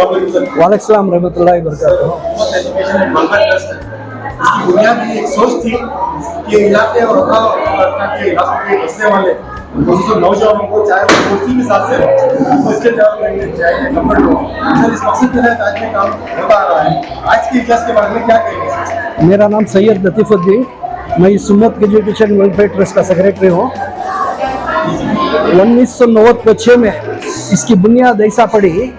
वालेकुम रहमतुल्लाहि वबरकातुहू। बुनियादी एक सोच थी कि इलाके और के इलाकों के बसने वाले नौजवानों को चाहे कुर्सी के साथ से स्किल डेवलपमेंट चाहिए कंफर्ट हो सर, इस मकसद के तहत आज में काम होता आ रहा है। आज की इजलास के बारे में क्या कहेंगे? मेरा नाम सैयद लतीफ़ुद्दीन, मैं इस उम्मत एजुकेशन वेलफेयर ट्रस्ट का सेक्रेटरी हूँ। 1996 में इसकी बुनियाद ऐसा पड़ी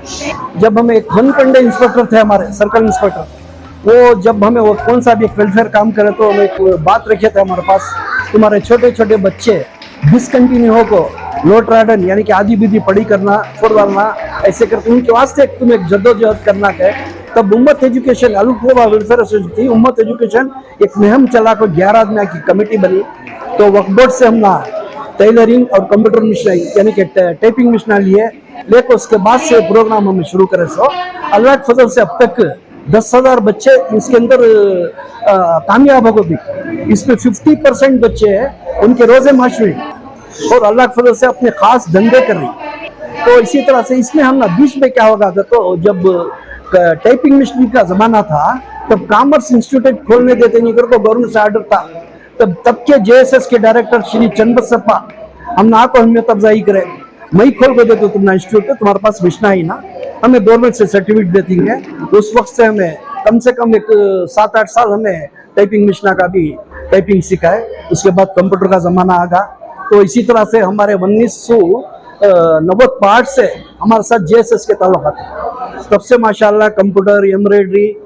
जब हमें एक वनकंडे इंस्पेक्टर थे, हमारे सर्कल इंस्पेक्टर, वो जब हमें वो कौन सा भी एक वेलफेयर काम करे तो हमें एक बात रखे थे हमारे पास, तुम्हारे छोटे छोटे बच्चे डिसकंटिन्यू हो को लोट राडन यानी कि आधी बीधी पढ़ी करना छोड़ डालना ऐसे करके उनके वास्ते तुम एक जद्दोजहद करना है। तब उम्मत एजुकेशन अलूकोबा वेलफेयर एसोसिएशन थी, उम्मत एजुकेशन एक मुहिम चला को 11 आदमी की कमेटी बनी। तो वक्फ बोर्ड से हमने टेलरिंग और कंप्यूटर मशीन यानी कि टाइपिंग मशीन लिए लेकर उसके बाद से प्रोग्राम हमें शुरू करे। सो अल्लाह के फजल से अब तक 10,000 बच्चे इसके अंदर कामयाब हो गए। इसमें 50% बच्चे हैं उनके रोजे माशरे और अल्लाह के फजल से अपने खास धंधे कर रही। तो इसी तरह से इसमें हम ना बीच में क्या होगा तो जब टाइपिंग मशीन का जमाना था तब कॉमर्स इंस्टीट्यूट खोलने देते नहीं कर को गवर्नमेंट से ऑर्डर था। तब के JSS के डायरेक्टर श्री चंदबसप्पा हमने आपको अहमियत अफजाई करे, मैं खोल को देते तुमने इंस्टीट्यूट तुम्हारे पास मिशना ही ना, हमें गवर्नमेंट से सर्टिफिकेट देती है। उस वक्त से हमें कम से कम एक 7-8 साल हमें टाइपिंग मशीन का भी टाइपिंग सिखाए। उसके बाद कंप्यूटर का ज़माना आ गया। तो इसी तरह से हमारे 1990 से हमारे साथ JSS के ताल्लुक थे। तब से माशाल्लाह कंप्यूटर, एम्ब्रॉयडरी,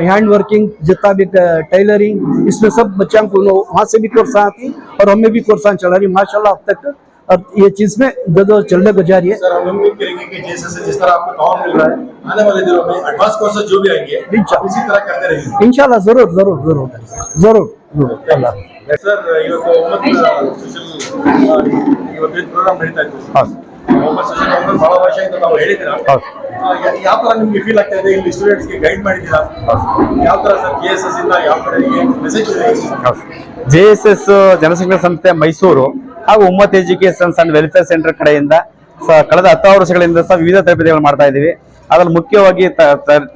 हैंड वर्किंग, जितना भी टेलरिंग, इसमें सब बच्चों को वहाँ से भी कोर्स आती और हमें भी कोर्स चला रही माशाल्लाह अब तक। और ये चीज में जो चलने को जा रही है। सर, हम उम्मीद करेंगे कि जैसे जिस तरह आपको काम मिल रहा है आने वाले दिनों में एडवांस कोर्सेज जो भी आएंगे इसी तरह करते रहेंगे इंशाल्लाह। जरूर जरूर जरूर जरूर जरूर अल्लाह ಸರ್, ಇವತ್ತು ಇವತ್ತು ಪ್ರೋಗ್ರಾಮ್ ನಡೀತಾ ಇತ್ತು. ಒಮ್ಮತ್ ಸೋಷಿಯಲ್ ಬಹಳ ವರ್ಷದಿಂದ ನಾವು ಹೇಳಿದ್ದೀರಾ, ಯಾವ ತರ ನಿಮ್ಗೆ ಫೀಲ್ ಆಗ್ತಾ ಇದೆ? ಇಲ್ಲಿ ಸ್ಟೂಡೆಂಟ್ಸ್ಗೆ ಗೈಡ್ ಮಾಡಿದ್ದೀರಾ? ಯಾವ ತರ ಸರ್ JSS ಇಂದ ಯಾವ ಕಡೆಗೆ ಮೆಸೇಜ್ ಇದೆ? JSS ಜನಸಂಖ್ಯಾ ಸಂಸ್ಥೆ ಮೈಸೂರು ಹಾಗೂ ಉಮ್ಮತ್ ಎಜುಕೇಶನ್ ಅಂಡ್ ವೆಲ್ಫೇರ್ ಸೆಂಟರ್ ಕಡೆಯಿಂದ ಕಳೆದ 10 ವರ್ಷಗಳಿಂದ ವಿವಿಧ ತರಬೇತಿಗಳು ಮಾಡ್ತಾ ಇದ್ದೀವಿ. ಅದರಲ್ಲಿ ಮುಖ್ಯವಾಗಿ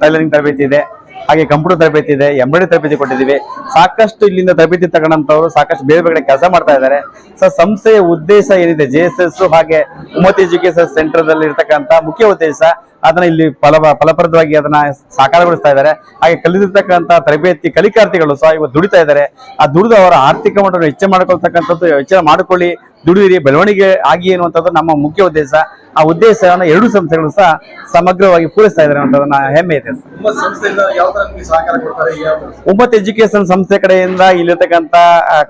ಟೈಲರಿಂಗ್ ತರಬೇತಿ ಇದೆ, ಹಾಗೆ ಕಂಪ್ಯೂಟರ್ ತರಬೇತಿ ಇದೆ, ಎಂಬ್ರಾಯ್ಡರಿ ತರಬೇತಿ ಕೊಟ್ಟಿದ್ದೀವಿ. ಸಾಕಷ್ಟು ಇಲ್ಲಿಂದ ತರಬೇತಿ ತಗೊಂಡಂತವರು ಸಾಕಷ್ಟು ಬೇರೆ ಬೇರೆ ಕೆಲಸ ಮಾಡ್ತಾ ಇದ್ದಾರೆ. ಸಂಸ್ಥೆಯ ಉದ್ದೇಶ ಏನಿದೆ JSS ಹಾಗೆ ಉಮ್ಮತ್ ಎಜುಕೇಶನ್ ಸೆಂಟರ್ ದಲ್ಲಿ ಇರ್ತಕ್ಕಂಥ ಮುಖ್ಯ ಉದ್ದೇಶ ಅದನ್ನ ಇಲ್ಲಿ ಫಲಪ್ರದವಾಗಿ ಅದನ್ನ ಸಾಕಾರಗೊಳಿಸ್ತಾ ಇದ್ದಾರೆ. ಹಾಗೆ ಕಲಿತಿರ್ತಕ್ಕಂಥ ತರಬೇತಿ ಕಲಿಕಾರ್ಥಿಗಳು ಸಹ ಇವತ್ತು ದುಡಿತಾ ಇದ್ದಾರೆ. ಆ ದುಡಿದು ಅವರ ಆರ್ಥಿಕ ಮಟ್ಟವನ್ನು ಹೆಚ್ಚು ಮಾಡ್ಕೊಳ್ತಕ್ಕಂಥದ್ದು, ಹೆಚ್ಚು ಮಾಡಿಕೊಳ್ಳಿ, ದುಡಿಯಿರಿ, ಬೆಳವಣಿಗೆ ಆಗಿ ಅನ್ನುವಂಥದ್ದು ನಮ್ಮ ಮುಖ್ಯ ಉದ್ದೇಶ. ಆ ಉದ್ದೇಶವನ್ನು ಎರಡೂ ಸಂಸ್ಥೆಗಳು ಸಹ ಸಮಗ್ರವಾಗಿ ಪೂರೈಸ್ತಾ ಇದ್ದಾರೆ ಅನ್ನೋದನ್ನ ಹೆಮ್ಮೆ ಇದೆ. ಉಮ್ಮತ್ ಎಜುಕೇಶನ್ ಸಂಸ್ಥೆ ಕಡೆಯಿಂದ ಇಲ್ಲಿರ್ತಕ್ಕಂಥ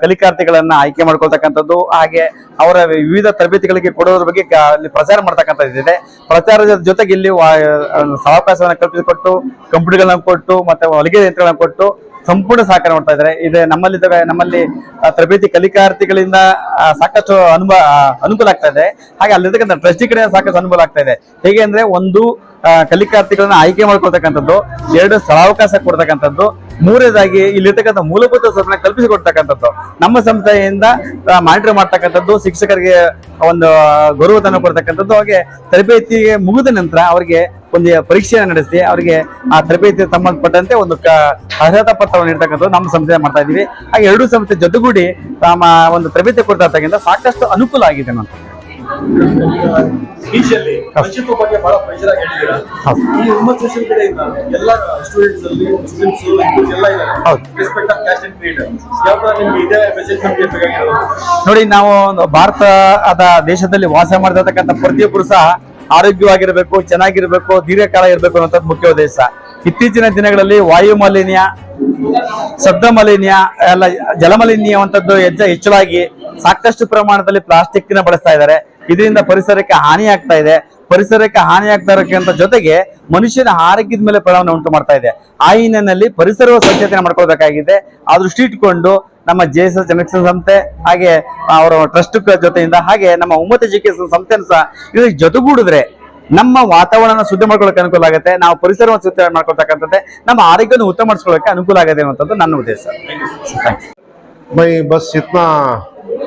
ಕಲಿಕಾರ್ಥಿಗಳನ್ನ ಆಯ್ಕೆ ಮಾಡ್ಕೊಳ್ತಕ್ಕಂಥದ್ದು, ಹಾಗೆ ಅವರ ವಿವಿಧ ತರಬೇತಿಗಳಿಗೆ ಕೊಡೋದ್ರ ಬಗ್ಗೆ ಇಲ್ಲಿ ಪ್ರಚಾರ ಮಾಡ್ತಕ್ಕಂಥದ್ದು ಇದೆ. ಪ್ರಚಾರದ ಜೊತೆಗೆ ಇಲ್ಲಿ ಅವಕಾಶವನ್ನು ಕಲ್ಪಿಸಿಕೊಟ್ಟು ಕಂಪ್ಯೂಟರ್ಗಳನ್ನ ಕೊಟ್ಟು ಮತ್ತೆ ಹೊಲಿಗೆ ಯಂತ್ರಗಳನ್ನ ಕೊಟ್ಟು ಸಂಪೂರ್ಣ ಸಹಕಾರ ಮಾಡ್ತಾ ಇದ್ದಾರೆ. ಇದೆ ನಮ್ಮಲ್ಲಿ ತರಬೇತಿ ಕಲಿಕಾರ್ಥಿಗಳಿಂದ ಸಾಕಷ್ಟು ಅನುಕೂಲ ಆಗ್ತಾ ಇದೆ. ಹಾಗೆ ಅಲ್ಲಿರ್ತಕ್ಕಂಥ ಟ್ರಸ್ಟಿ ಕಡೆ ಸಾಕಷ್ಟು ಅನುಕೂಲ ಆಗ್ತಾ ಇದೆ. ಹೇಗೆ ಅಂದ್ರೆ ಒಂದು ಕಲಿಕಾರ್ಥಿಗಳನ್ನ ಆಯ್ಕೆ ಮಾಡ್ಕೊಳ್ತಕ್ಕಂಥದ್ದು, 2 ಸ್ಥಳಾವಕಾಶ ಕೊಡ್ತಕ್ಕಂಥದ್ದು, 3ನೇದಾಗಿ ಇಲ್ಲಿರ್ತಕ್ಕಂಥ ಮೂಲಭೂತ ಸೌಕರ್ಯ ಕಲ್ಪಿಸಿಕೊಡ್ತಕ್ಕಂಥದ್ದು, ನಮ್ಮ ಸಂಸ್ಥೆಯಿಂದ ಮಾನಿಟರ್ ಮಾಡ್ತಕ್ಕಂಥದ್ದು, ಶಿಕ್ಷಕರಿಗೆ ಒಂದು ಗೌರವಧನ ಕೊಡ್ತಕ್ಕಂಥದ್ದು, ಹಾಗೆ ತರಬೇತಿಗೆ ಮುಗಿದ ನಂತರ ಅವರಿಗೆ ಒಂದು ಪರೀಕ್ಷೆಯನ್ನು ನಡೆಸಿ ಅವರಿಗೆ ಆ ತರಬೇತಿ ಸಂಬಂಧಪಟ್ಟಂತೆ ಒಂದು ಅರ್ಹತಾ ಪತ್ರವನ್ನು ನೀಡ್ತಕ್ಕಂಥದ್ದು ನಮ್ಮ ಸಂಸ್ಥೆ ಮಾಡ್ತಾ ಇದೀವಿ. ಹಾಗೆ ಎರಡೂ ಸಂಸ್ಥೆ ಜೊತೆಗೂಡಿ ತಮ್ಮ ಒಂದು ತರಬೇತಿ ಕೊಡ್ತಾ ಇರ್ತಕ್ಕಂಥ ಸಾಕಷ್ಟು ಅನುಕೂಲ ಆಗಿದೆ ಅಂತ. ಬಗ್ಗೆ ಬಹಳ ಪ್ರೆಷರ್ ಆಗಿ ಹೇಳಿದ್ದೀರಾ. ಈ ಉಮ್ಮತ್ ಸೋಷಿಯಲ್ ಕಡೆಯಿಂದ ಎಲ್ಲ ಸ್ಟೂಡೆಂಟ್ಸ್ ಅಲ್ಲಿ ಮುಸ್ಲಿಮ್ಸ್ ಎಲ್ಲ ಇದ್ದಾರೆ, respect of caste and Creed. ಯಾವ ತರ ನಿಮ್ಗೆ ಇದೇ ಮೆಸೇಜ್ ನಮಗೆ ಬೇಕಾಗಿರೋದು? ನೋಡಿ, ನಾವು ಭಾರತದ ದೇಶದಲ್ಲಿ ವಾಸ ಮಾಡ್ತಿರ್ತಕ್ಕಂಥ ಪ್ರತಿಯೊಬ್ಬರು ಸಹ ಆರೋಗ್ಯವಾಗಿರ್ಬೇಕು, ಚೆನ್ನಾಗಿರ್ಬೇಕು, ದೀರ್ಘಕಾಲ ಇರಬೇಕು ಅನ್ನೋದು ಮುಖ್ಯ ಉದ್ದೇಶ. ಇತ್ತೀಚಿನ ದಿನಗಳಲ್ಲಿ ವಾಯು ಮಾಲಿನ್ಯ, ಶಬ್ದ ಮಾಲಿನ್ಯ, ಎಲ್ಲ ಜಲಮಾಲಿನ್ಯವಂತದ್ದು ಹೆಚ್ಚಳಾಗಿ ಸಾಕಷ್ಟು ಪ್ರಮಾಣದಲ್ಲಿ ಪ್ಲಾಸ್ಟಿಕ್ ನ ಬಳಸ್ತಾ ಇದ್ದಾರೆ. ಇದರಿಂದ ಪರಿಸರಕ್ಕೆ ಹಾನಿ ಆಗ್ತಾ ಇದೆ. ಪರಿಸರಕ್ಕೆ ಹಾನಿ ಆಗ್ತಾ ಇರೋಕ್ಕಿಂತ ಜೊತೆಗೆ ಮನುಷ್ಯನ ಆರೋಗ್ಯದ ಮೇಲೆ ಪರಿಣಾಮ ಉಂಟು ಮಾಡ್ತಾ ಇದೆ. ಆ ಹಿನ್ನೆಲೆಯಲ್ಲಿ ಪರಿಸರ ಸ್ವಚ್ಛತೆ ಮಾಡ್ಕೊಳ್ಬೇಕಾಗಿದೆ. ಆ ದೃಷ್ಟಿ ಇಟ್ಕೊಂಡು ನಮ್ಮ JSS ಜನಸಂಖ್ಯಾ ಸಂಸ್ಥೆ ಹಾಗೆ ಅವರ ಟ್ರಸ್ಟ್ ಜೊತೆಯಿಂದ ಹಾಗೆ ನಮ್ಮ ಉಮ್ಮತ್ ಎಜುಕೇಶನ್ ಸಂಸ್ಥೆಯನ್ನು ಸಹ ಇದಕ್ಕೆ ಜೊತೆಗೂಡಿದ್ರೆ ನಮ್ಮ ವಾತಾವರಣ ಶುದ್ಧ ಮಾಡ್ಕೊಳ್ಳೋಕೆ ಅನುಕೂಲ ಆಗುತ್ತೆ, ನಾವು ಪರಿಸರವನ್ನು ಶುದ್ಧ ಮಾಡ್ಕೊಳ್ತಕ್ಕಂಥದ್ದೇ ನಮ್ಮ ಆರೋಗ್ಯವನ್ನು ಉತ್ತಮ ಮಾಡಿಸ್ಕೊಳ್ಳೋಕೆ ಅನುಕೂಲ ಆಗುತ್ತೆ ಅನ್ನುವಂಥದ್ದು ನನ್ನ ಉದ್ದೇಶ. मैं बस इतना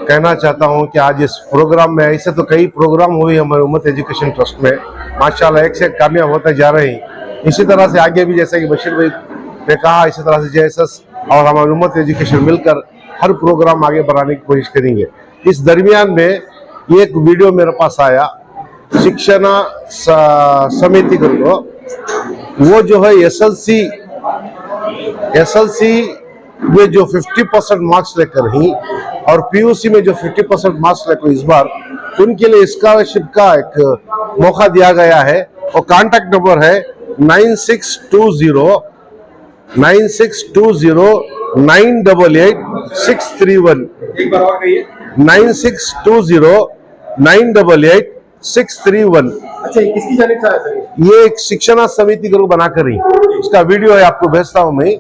कहना चाहता हूं कि आज इस प्रोग्राम में, ऐसे तो कई प्रोग्राम हुए हमारे उम्मत एजुकेशन ट्रस्ट में, माशाल्लाह एक से एक कामयाब होते जा रहे हैं। इसी तरह से आगे भी जैसे कि बशीर भाई ने कहा, इसी तरह से JSS और हमारी उम्मत एजुकेशन मिलकर हर प्रोग्राम आगे बढ़ाने की कोशिश करेंगे। इस दरमियान में एक वीडियो मेरे पास आया शिक्षण समिति को, वो जो है SLC में जो 50% मार्क्स लेकर ही और PUC में जो 50% मार्क्स लेकर इस बार उनके लिए स्कॉलरशिप का एक मौका दिया गया है। और कॉन्टैक्ट नंबर है 9620988631। एक बार और कहिए। 9620988631। अच्छा, ये किसकी जानिब से आया सर? ये एक शिक्षण समिति को बनाकर ही, इसका वीडियो है आपको भेजता हूं मैं।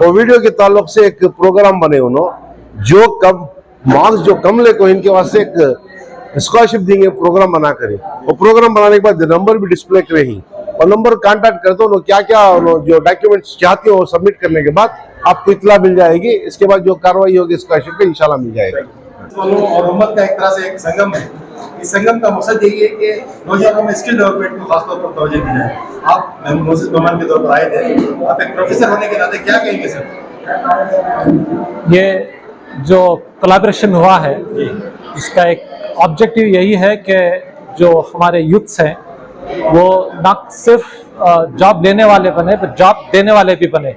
वो वीडियो के ताल्लुक से एक प्रोग्राम बने उन्होंने, जो कम मार्क्स जो कम ले को इनके वास्ते एक स्कॉलरशिप देंगे प्रोग्राम बनाकर ही। वो प्रोग्राम बनाने के बाद नंबर भी डिस्प्ले करे ही, और नंबर कांटेक्ट करते हो क्या क्या जो डॉक्यूमेंट्स चाहते हो सबमिट करने के बाद आपको इतला मिल जाएगी। इसके बाद जो कार्रवाई होगी स्कॉलरशिप पे इंशाल्लाह मिल जाएगी। और उम्मत का एक तरह से एक संगम है। इस संगम का मकसद यही है कि नौजवानों में स्किल डेवलपमेंट को खासतौर पर तवज्जो दी जाए। आप मोहसिस मेहमान के तौर पर आए थे, आप एक प्रोफेसर होने के नाते क्या कहेंगे सर? ये जो कोलैबोरेशन हुआ है, इसका एक ऑब्जेक्टिव यही है कि जो हमारे यूथ्स हैं वो ना सिर्फ जॉब लेने वाले बने, पर जॉब देने वाले भी बने।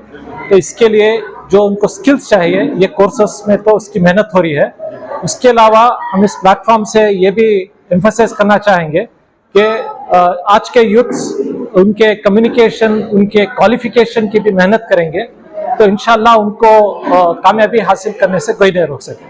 तो इसके लिए जो उनको स्किल्स चाहिए, ये कोर्सेस में तो उसकी मेहनत हो रही है। उसके अलावा हम इस प्लेटफॉर्म से ये भी एम्फसाइज करना चाहेंगे कि आज के यूथ्स उनके कम्युनिकेशन, उनके क्वालिफिकेशन की भी मेहनत करेंगे तो इंशाल्लाह उनको कामयाबी हासिल करने से कोई नहीं रोक सके।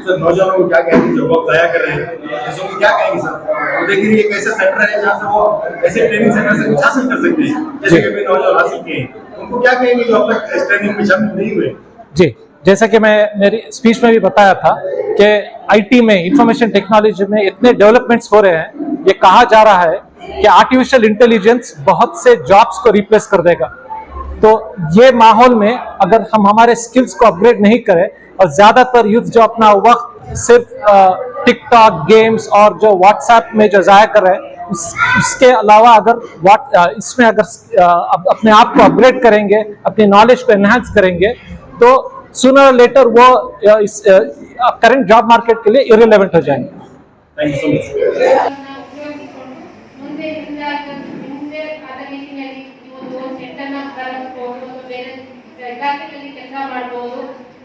सर, नौजवानों को क्या कहेंगे जो वक्त ज़ाया कर रहे हैं, ऐसों को क्या कहेंगे सर? वो देखिए एक ऐसा सेंटर है जहाँ से वो ऐसे ट्रेनिंग सेंटर से कुछ हासिल कर सकते हैं, जैसे कि भी नौजवान हासिल किए हैं। उनको क्या कहेंगे जो अब तक इस ट्रेनिंग में शामिल नहीं हुए? जी, जैसा कि मैं मेरी स्पीच में भी बताया था कि IT में, इंफॉर्मेशन टेक्नोलॉजी में इतने डेवलपमेंट्स हो रहे हैं, ये कहा जा रहा है कि आर्टिफिशियल इंटेलिजेंस बहुत से जॉब्स को रिप्लेस कर देगा। तो ये माहौल में अगर हम हमारे स्किल्स को अपग्रेड नहीं करें, और ज्यादातर यूथ जो अपना वक्त सिर्फ टिकटॉक, गेम्स और जो व्हाट्सएप में जो जाया कर रहे हैं, उसके अलावा अगर इसमें अगर अपने आप को अपग्रेड करेंगे, अपनी नॉलेज को एनहांस करेंगे, तो सूनर लेटर वो इस करंट जॉब मार्केट के लिए इररिलेवेंट हो जाएंगे। Thank you so much. ಮುಂದೆ ಆದ ರೀತಿಯಲ್ಲಿ ಒಂದು ಸೆಂಟರ್ನ ಪ್ರಾರಂಭಿಸಬಹುದು, ಬೇರೆ ಇಲಾಖೆಗಳಲ್ಲಿ ಕೆಲಸ ಮಾಡಬಹುದು,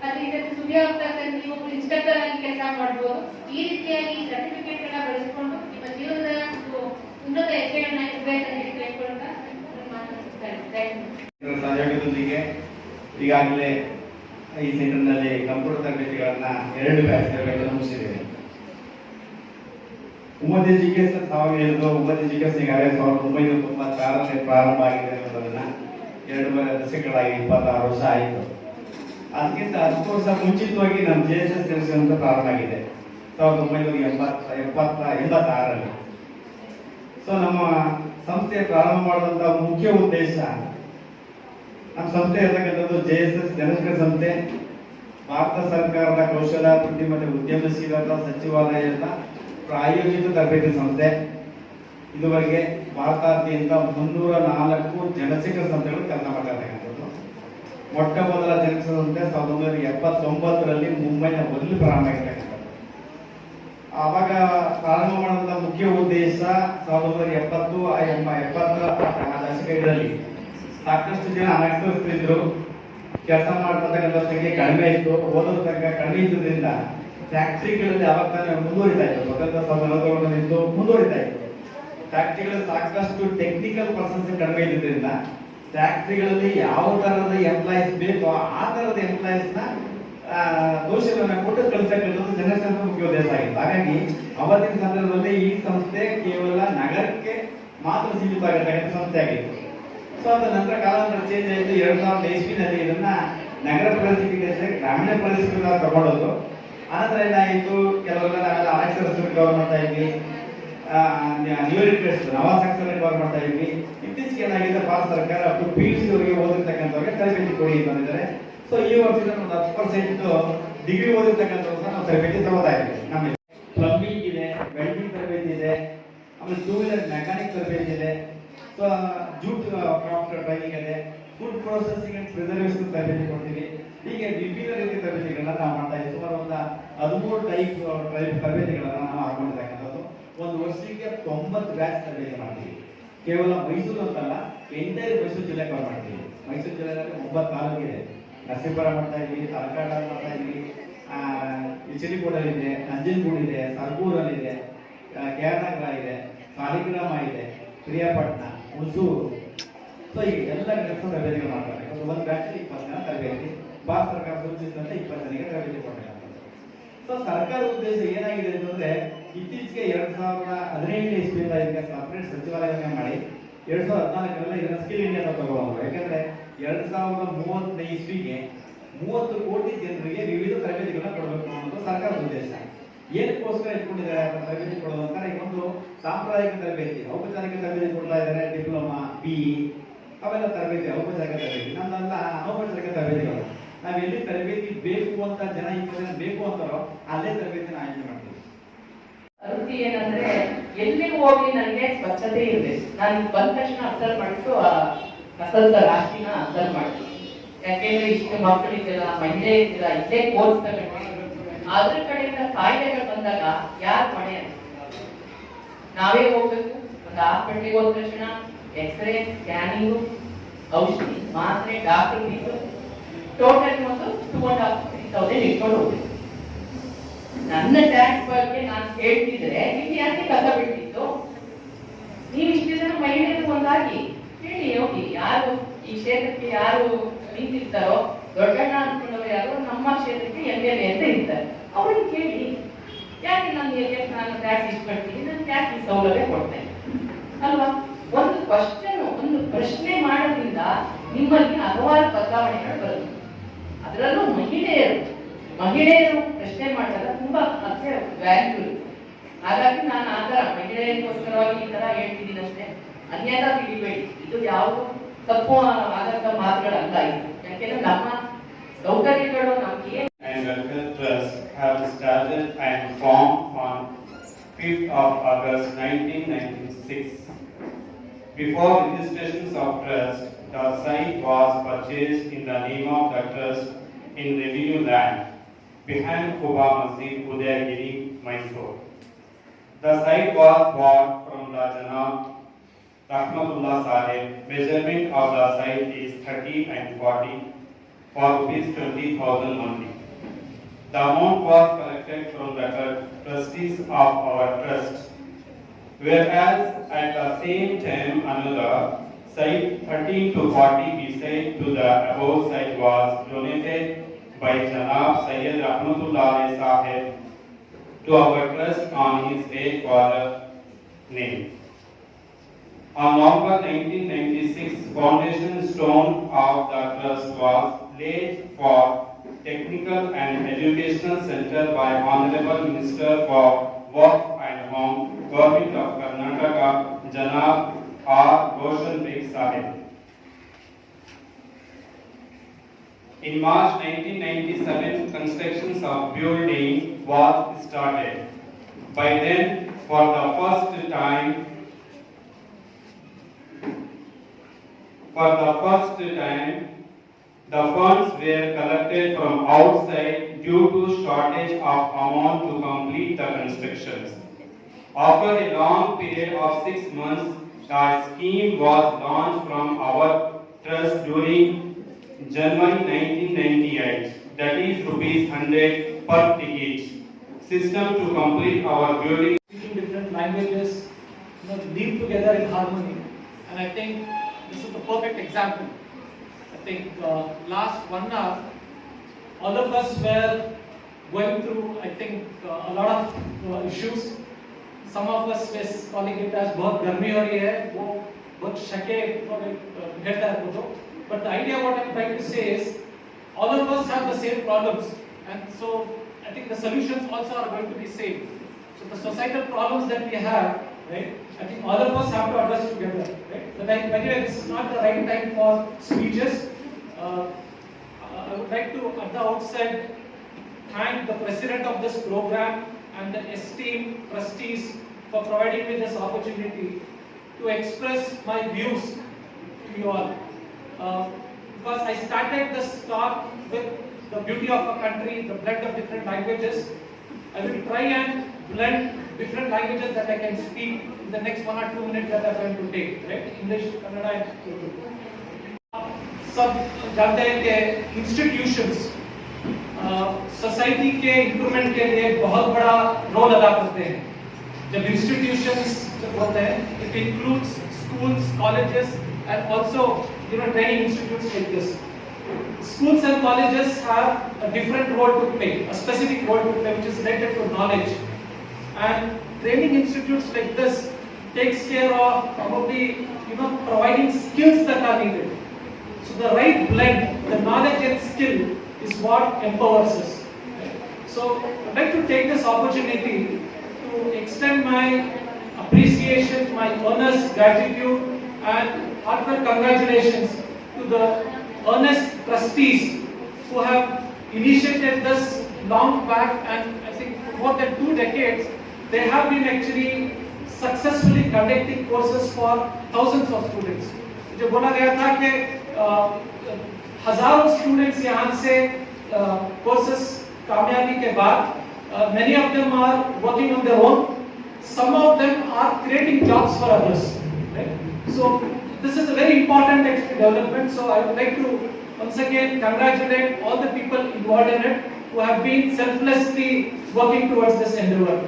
ಅದು ಇದಕ್ಕೆ ಸುವ್ಯವಸ್ಥೆಯಲ್ಲಿ ನೀವು ಇನ್ಸ್ಟ್ರಕ್ಟರ್ ಆಗಿ ಕೆಲಸ ಮಾಡಬಹುದು. ಈ ರೀತಿಯಾಗಿ ಸರ್ಟಿಫಿಕೇಟ್ ಗಳನ್ನ ಬಳಸಿಕೊಂಡು ನಿಮ್ಮ ಜೀವನದ ಉನ್ನತ ಹೆಜ್ಜೆಗಳನ್ನ ಇಡಬೇಕಂತ ಕೇಳ್ಕೊಳ್ತಾ ಸಹಯೋಗದೊಂದಿಗೆ ಈಗಾಗಲೇ ಈ ಸೆಂಟರ್ನಲ್ಲಿ ಕಂಪ್ಯೂಟರ್ ತರಬೇತಿಗಳನ್ನ 2 ಬ್ಯಾಚ್ ತರಬೇತಿಯನ್ನು ಮುಗಿಸಿದ್ದೇವೆ. ಉಮ್ಮತ್ ಎಜುಕೇಶನ್ ಉಮ್ಮತ್ ಎಜುಕೇಶನ್ ಈಗಾಗಲೇ 1996ರಲ್ಲಿ ಪ್ರಾರಂಭ ಆಗಿದೆ ಅನ್ನೋದನ್ನ 2 ದಶಕಗಳಾಗಿ 26 ವರ್ಷ ಆಯಿತು. ಅದಕ್ಕಿಂತ 10 ವರ್ಷ ಮುಂಚಿತವಾಗಿ ನಮ್ಮ JSS ಸೆಲೆಕ್ಷನ್ ಅಂತ ಪ್ರಾರಂಭ ಆಗಿದೆ 1986ರಲ್ಲಿ. ಸೊ ನಮ್ಮ ಸಂಸ್ಥೆ ಪ್ರಾರಂಭ ಮಾಡುವಂತ ಮುಖ್ಯ ಉದ್ದೇಶ, ನಮ್ಮ ಸಂಸ್ಥೆ ಇರತಕ್ಕಂಥದ್ದು JSS ಜನಶಿಕ್ಷಣ ಸಂಸ್ಥೆ, ಭಾರತ ಸರ್ಕಾರದ ಕೌಶಲಾಭಿವೃದ್ಧಿ ಮತ್ತು ಉದ್ಯಮಶೀಲತಾ ಸಚಿವಾಲಯದ ಪ್ರಾಯೋಜಿತ ತರಬೇತಿ ಸಂಸ್ಥೆ. ಇದುವರೆಗೆ ಭಾರತಾದ್ಯಂತ 304 ಜನಶಿಕ್ಷಣ ಸಂಸ್ಥೆಗಳು ಕೆಲಸ ಮಾಡಿರ್ತಕ್ಕಂಥದ್ದು. ಮೊಟ್ಟ ಮೊದಲ ಜನಶಿಕ್ಷಣ ಸಂಸ್ಥೆ 1979ರಲ್ಲಿ ಮುಂಬೈನ ಮೊದಲು ಪ್ರಾರಂಭ ಆಗಿರ್ತಕ್ಕಂಥದ್ದು. ಆವಾಗ ಪ್ರಾರಂಭ ಮಾಡುವಂತ ಮುಖ್ಯ ಉದ್ದೇಶ 1970-80ರ ದಶಕಗಳಲ್ಲಿ ಸಾಕಷ್ಟು ಜನ ಅನಕ್ಷರಸ್ಥರಿದ್ರು, ಕೆಲಸ ಮಾಡ್ತಕ್ಕಂಥ ಸಂಖ್ಯೆ ಕಡಿಮೆ ಇತ್ತು, ಓದೋದ ಸಂಖ್ಯೆ ಕಡಿಮೆ ಇದ್ದುದರಿಂದ ಫ್ಯಾಕ್ಟ್ರಿಗಳಲ್ಲಿ ಅವಾಗ ತಾನೇ ಮುಂದುವರಿತಾ ಇತ್ತು, ಸ್ವತಂತ್ರ ಸಂದರ್ಭದಲ್ಲಿದ್ದು ಮುಂದುವರಿತಾ ಇತ್ತು. ಫ್ಯಾಕ್ಟ್ರಿಗಳಲ್ಲಿ ಸಾಕಷ್ಟು ಟೆಕ್ನಿಕಲ್ ಪರ್ಸನ್ಸ್ ಕಡಿಮೆ ಇದ್ದಿದ್ದರಿಂದ ಫ್ಯಾಕ್ಟ್ರಿಗಳಲ್ಲಿ ಯಾವ ತರಹದ ಎಂಪ್ಲಾಯೀಸ್ ಬೇಕೋ ಆ ತರಹದ ಎಂಪ್ಲಾಯೀಸ್ ನ ಕೌಶಲ್ಯವನ್ನು ಕೊಟ್ಟು ಕಲಿಸತಕ್ಕಂಥದ್ದು ಜನಶಿಕ್ಷಣದ ಮುಖ್ಯ ಉದ್ದೇಶ ಆಗಿತ್ತು. ಹಾಗಾಗಿ ಅವತ್ತಿನ ಸಂದರ್ಭದಲ್ಲಿ ಈ ಸಂಸ್ಥೆ ಕೇವಲ ನಗರಕ್ಕೆ ಮಾತ್ರ ಸೀಮಿತ ಆಗಿರ್ತಕ್ಕಂಥ ಸಂಸ್ಥೆ ಆಗಿತ್ತು. ಸೊ ಅದ ನಂತರ ಕಾಲಾಂತರ ಚೇಂಜ್ ಆಯಿತು. 2000 ಇಸ್ವಿನಲ್ಲಿ ಇದನ್ನ ನಗರ ಪರಿಸ್ಥಿತಿಗೆ ಗ್ರಾಮೀಣ ಪರಿಸ್ಥಿತಿ ತಗೊಂಡೋದು. ಆನಂತರ ಏನಾಯಿತು, ಕೆಲವೆಲ್ಲ ನಾವೆಲ್ಲ ಅನಕ್ಷರಸ್ಥರು ಕವರ್ ಮಾಡ್ತಾ ಇದ್ವಿ, ನ್ಯೂ ರಿಕ್ವೆಸ್ಟ್ ನವಾಸಾಕ್ಷರ ಕವರ್ ಮಾಡ್ತಾ ಇದ್ವಿ. ಇತ್ತೀಚೆಗೆ ಏನಾಗಿದೆ, ಭಾರತ ಸರ್ಕಾರ PUC ಅವರಿಗೆ ಓದಿರ್ತಕ್ಕಂಥವ್ರಿಗೆ ತರಬೇತಿ ಕೊಡಿ ಅಂತಂದಿದ್ದಾರೆ. ಸೊ ಈ ವರ್ಷದ 10% ಡಿಗ್ರಿ ಓದಿರ್ತಕ್ಕಂಥವ್ರು ನಾವು ತರಬೇತಿ ತಗೋತಾ ಇದ್ವಿ. ನಮಗೆ ಪ್ಲಂಬಿಂಗ್ ಇದೆ, ವೆಲ್ಡಿಂಗ್ ತರಬೇತಿ ಇದೆ, ಆಮೇಲೆ 2 ವೀಲರ್ ಮೆಕ್ಯಾನಿಕ್ ತರಬೇತಿ ಇದೆ, ಸೊ ಜೂಟ್ ಕ್ರಾಫ್ಟ್ ಟ್ರೈನಿಂಗ್ ಇದೆ, ಫುಡ್ ಪ್ರೊಸೆಸಿಂಗ್ ಅಂಡ್ ಪ್ರಿಸರ್ವೇಷನ್ ತರಬೇತಿ ಕೊಡ್ತೀವಿ. ಹೀಗೆ ವಿವಿಧ ರೀತಿಯ ತರಬೇತಿಗಳನ್ನ ನಾವು ಮಾಡ್ತಾ ಇದ್ದೀವಿ. ಸುಮಾರು ಒಂದು 13 ಟೈಪ್ ತರಬೇತಿಗಳನ್ನ ನಾವು ಹಾಕೊಂಡಿರ್ತಕ್ಕಂಥದ್ದು. ಒಂದು ವರ್ಷಕ್ಕೆ 90 ಬ್ಯಾಚ್ ತರಬೇತಿ ಮಾಡ್ತೀವಿ. ಕೇವಲ ಮೈಸೂರು ಅಂತಲ್ಲ, ಎಂಟೈರ್ ಮೈಸೂರು ಜಿಲ್ಲೆ ಕವರ್ ಮಾಡ್ತೀವಿ. ಮೈಸೂರು ಜಿಲ್ಲೆಯಲ್ಲಿ 9 ತಾಲೂಕು ಇದೆ. ನರಸೀಪುರ ಮಾಡ್ತಾ ಇದ್ವಿ, ತಲಕಾಡ ಮಾಡ್ತಾ ಇದ್ವಿ, ಇಚಲಿಕೋಟಲ್ಲಿ ಇದೆ, ನಂಜನಗೂಡು ಇದೆ, ಸರ್ಗೂರಲ್ಲಿ ಇದೆ, ಕೇರನಗರ ಇದೆ, ಸಾಲಿಗ್ರಾಮ ಇದೆ, ಪ್ರಿಯಾಪಟ್ಟಣ, ಹುಣಸೂರು. ಸೊ ಈ ಎಲ್ಲ ತರಬೇತಿಗಳು ಮಾಡ್ತಾರೆ. ಒಂದು ಬ್ಯಾಚ್ 20 ಜನ ತರಬೇತಿ, ಭಾರತ ಸರ್ಕಾರ ಸೂಚಿಸಿದಂತೆ 20 ಜನರಿಗೆ ತರಬೇತಿ ಕೊಡಬೇಕಾಗ್ತದೆ. ಸೊ ಸರ್ಕಾರದ ಉದ್ದೇಶ ಏನಾಗಿದೆ ಅಂತಂದ್ರೆ, ಇತ್ತೀಚೆಗೆ 2015 ಇಸ್ವಿಯಿಂದ ಇದಕ್ಕೆ ಸಪರೇಟ್ ಸಚಿವಾಲಯವನ್ನೇ ಮಾಡಿ 2014ರಲ್ಲಿ ಇದನ್ನ ಸ್ಕಿಲ್ ಇಂಡಿಯಾ ಅಂತ ತಗೊಂಡ್ರು. ಯಾಕಂದ್ರೆ 2035 ಇಸ್ವಿಗೆ 30 ಕೋಟಿ ಜನರಿಗೆ ವಿವಿಧ ತರಬೇತಿಗಳನ್ನ ಕೊಡಬೇಕು ಅನ್ನೋದು ಸರ್ಕಾರದ ಉದ್ದೇಶ. ಏನಕ್ಕೋಸ್ಕರ ಇಟ್ಕೊಂಡಿದ್ದಾರೆ ತರಬೇತಿ ಕೊಡೋದು ಅಂತ, ಈಗ ಒಂದು ಸಾಂಪ್ರದಾಯಿಕ ತರಬೇತಿ, ಔಪಚಾರಿಕ ತರಬೇತಿ ಕೊಡ್ತಾ ಇದ್ದಾರೆ, ಡಿಪ್ಲೊಮಾ, BE ಅವೆಲ್ಲ ತರಬೇತಿ, ಔಪಚಾರಿಕ ತರಬೇತಿ. ನಮ್ದೆಲ್ಲ ಅನೌಪಚಾರಿಕ ತರಬೇತಿಗಳು. ನಾವ್ ಎಲ್ಲಿ ತರಬೇತಿ ಬೇಕು ಅಂತ ಜನ 20 ಜನ ಬೇಕು ಅಂತಾರೋ ಅಲ್ಲೇ ತರಬೇತಿನ ಆಯ್ಕೆ ಮಾಡ್ತೀವಿ. ವೃತ್ತಿ ಏನಂದ್ರೆ ಎಲ್ಲಿಗೆ ಹೋಗಿ ನನಗೆ ಸ್ವಚ್ಛತೆ ಇರಬೇಕು. ನಾನು ಬಂದ ತಕ್ಷಣ ಅಬ್ಸರ್ವ್ ಮಾಡಿಟ್ಟು ಆ ಕಸದ ರಾಶಿನ ಅಬ್ಸರ್ವ್ ಮಾಡ್ತೀನಿ. ಯಾಕೆಂದ್ರೆ ಇಷ್ಟು ಮಕ್ಕಳಿದ್ದೀರ, ಮಹಿಳೆ ಇದ್ದೀರ, ಇಲ್ಲೇ ಕೋರ್ಸ್ ತಗೊಂಡು ಅದ್ರ ಕಡೆಯಿಂದ ಕಾಯಿಲೆಗಳು ಬಂದಾಗ ಯಾರು ಹೊಣೆ ಅಂತ ನಾವೇ ಹೋಗ್ಬೇಕು. ಒಂದು ಹಾಸ್ಪಿಟ್ಲಿಗೆ ಹೋದ ತಕ್ಷಣ ಎಕ್ಸ್ರೇ, ಸ್ಕ್ಯಾನಿಂಗು, ಔಷಧಿ, ಮಾತ್ರೆ, ಡಾಕ್ಟರ್ ಫೀಸು ಟೋಟಲ್ ಒಂದು 2,500-3,000 ಇಟ್ಕೊಂಡು ಹೋಗ್ಬೇಕು. ನನ್ನ ಟ್ಯಾಕ್ಸ್ ಬಗ್ಗೆ ನಾನು ಹೇಳ್ತಿದ್ರೆ ನೀವು ಯಾಕೆ ಕಸ ಬಿಡ್ತಿತ್ತು? ನೀವು ಇಷ್ಟು ಜನ ಮಹಿಳೆಯರು ಒಂದಾಗಿ ಹೇಳಿ ಹೋಗಿ, ಯಾರು ಈ ಕ್ಷೇತ್ರಕ್ಕೆ ಯಾರು ನಿಂತಿರ್ತಾರೋ, ದೊಡ್ಡಣ್ಣ ಅನ್ಕೊಂಡವ್ರು ಯಾರು ನಮ್ಮ ಕ್ಷೇತ್ರಕ್ಕೆ MLA ಅಂತ ಇರ್ತಾರೆ, ಅವ್ರಿಗೆ ಕೇಳಿ ಯಾಕೆ ನಾನು ಟ್ಯಾಕ್ಸ್ ಇಷ್ಟು ಕಟ್ತೀನಿ, ನಾನು ಟ್ಯಾಕ್ಸ್ ಈ ಸೌಲಭ್ಯ ಕೊಡ್ತೇನೆ ಅಲ್ವಾ? ಒಂದು ಕ್ವಶನ್, ಒಂದು ಪ್ರಶ್ನೆ ಮಾಡೋದ್ರಿಂದ ನಿಮ್ಮಲ್ಲಿ ಹಲವಾರು ಬದಲಾವಣೆಗಳು ಬರುತ್ತೆ. ಅದರಲ್ಲೂ ಮಹಿಳೆಯರು ಪ್ರಶ್ನೆ ಮಾಡಿದಾಗ ತುಂಬಾ ಅಷ್ಟೇ ವ್ಯಾಲ್ಯೂ. ಹಾಗಾಗಿ ನಾನು ಆ ಥರ ಮಹಿಳೆಯರಿಗೋಸ್ಕರವಾಗಿ ಈ ತರ ಹೇಳ್ತಿದ್ದೀನಿ ಅಷ್ಟೇ, ಅನ್ಯತಾ ತಿಳಿಬೇಡಿ. ಇದು ಯಾವುದು ತಪ್ಪು ಆದಂತ ಮಾತುಗಳಲ್ಲ ಇದು. ಯಾಕೆಂದ್ರೆ ನಮ್ಮ ಸೌಕರ್ಯಗಳು ನಮ್ಗೆ and Welfare Trust have started and formed on 5th of August 1996. Before registrations of trust, the site was purchased in the name of the trust in revenue land behind Quba Masjid, Udayagiri, Mysore. The site was bought from the Janab Rahmatullah Sahib. Measurement of the site is 30 and 40 for ₹20,000 only. The amount was collected from the trustees of our trust, whereas at the same time another site 13 to 40 beside to the above site was donated by Janab Sayyid Rahmatullah Sahib to our trust on his late father's name. On November 1996, foundation stone of the trust was laid for Technical and Educational Center by Honorable Minister for Work and Home, Government of Karnataka, Janab R. Roshan Beg Sahib. In March 1997, construction of building was started. By then, for the first time, the funds were collected from outside due to shortage of amount to complete the constructions. After a long period of 6 months, a scheme was launched from our trust during January 1998, that is ₹100 per ticket. System to complete our building. Speaking different languages, live together in harmony, and I think this is the perfect example. I think last 1 hour, all of us were going through, I think, a lot of issues. Some of us were calling it as बहुत गर्मी हो रही है, वो बहुत शके कहता है वो. But the idea what I'm trying to say is, all of us have the same problems, and so I think the solutions also are going to be same. So the societal problems that we have, right? I think all of us have to address together, right? But anyway, this is not the right time for speeches. I would like to, at the outset, thank the president of this program and the esteemed trustees for providing me this opportunity to express my views to you all. Because I started this talk with the beauty of a country, the blend of different languages. I will try and blend different languages that I can speak in the next 1 or 2 minutes that I'm going to take, right? English, Kannada and Urdu. सब जानते हैं कि institutions society के improvement के लिए बहुत बड़ा role अदा करते हैं. जब इंस्टीट्यूशंस जब होते हैं, it includes schools, colleges and also training institutes like this. Schools and colleges have a different role to play, a specific role to play, which is related to knowledge. And training institutes like this takes care of probably providing skills that are needed. So the right blend, the knowledge and skill, is what empowers us. So I'd like to take this opportunity to extend my appreciation, my earnest gratitude, and heartfelt congratulations to the earnest trustees who have initiated this long back, and I think for more than 2 decades they have been actually successfully conducting courses for thousands of students. जो बोला गया था कि हजारों students यहाँ से courses कामयाबी के बाद many of them are working on their own, some of them are creating jobs for others, right? So this is a very important development. So I would like to once again congratulate all the people involved in it who have been selflessly working towards this endeavor.